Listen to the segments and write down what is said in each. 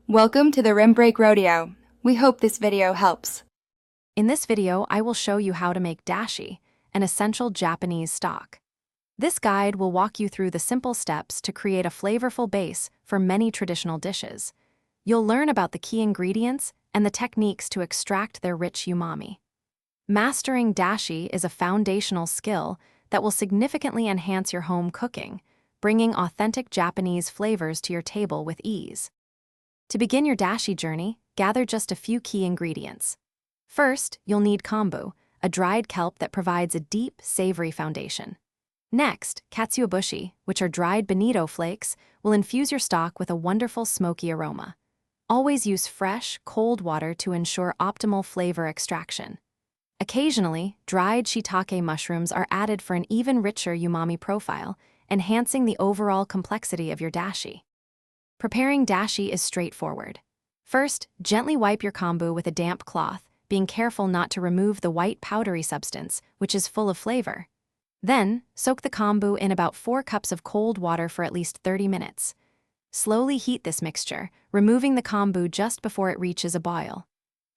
Welcome to the Rim Break Rodeo. We hope this video helps. In this video, I will show you how to make dashi, an essential Japanese stock. This guide will walk you through the simple steps to create a flavorful base for many traditional dishes. You'll learn about the key ingredients and the techniques to extract their rich umami. Mastering dashi is a foundational skill that will significantly enhance your home cooking, bringing authentic Japanese flavors to your table with ease. To begin your dashi journey, gather just a few key ingredients. First, you'll need kombu, a dried kelp that provides a deep, savory foundation. Next, katsuobushi, which are dried bonito flakes, will infuse your stock with a wonderful smoky aroma. Always use fresh, cold water to ensure optimal flavor extraction. Occasionally, dried shiitake mushrooms are added for an even richer umami profile, enhancing the overall complexity of your dashi. Preparing dashi is straightforward. First, gently wipe your kombu with a damp cloth, being careful not to remove the white powdery substance, which is full of flavor. Then, soak the kombu in about 4 cups of cold water for at least 30 minutes. Slowly heat this mixture, removing the kombu just before it reaches a boil.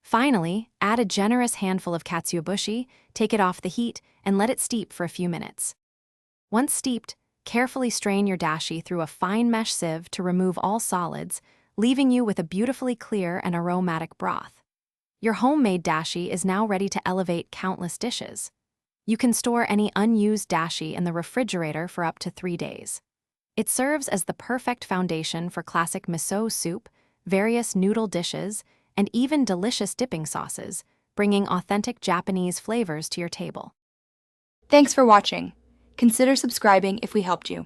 Finally, add a generous handful of katsuobushi, take it off the heat, and let it steep for a few minutes. Once steeped, carefully strain your dashi through a fine mesh sieve to remove all solids, leaving you with a beautifully clear and aromatic broth. Your homemade dashi is now ready to elevate countless dishes. You can store any unused dashi in the refrigerator for up to 3 days. It serves as the perfect foundation for classic miso soup, various noodle dishes, and even delicious dipping sauces, bringing authentic Japanese flavors to your table. Thanks for watching. Consider subscribing if we helped you.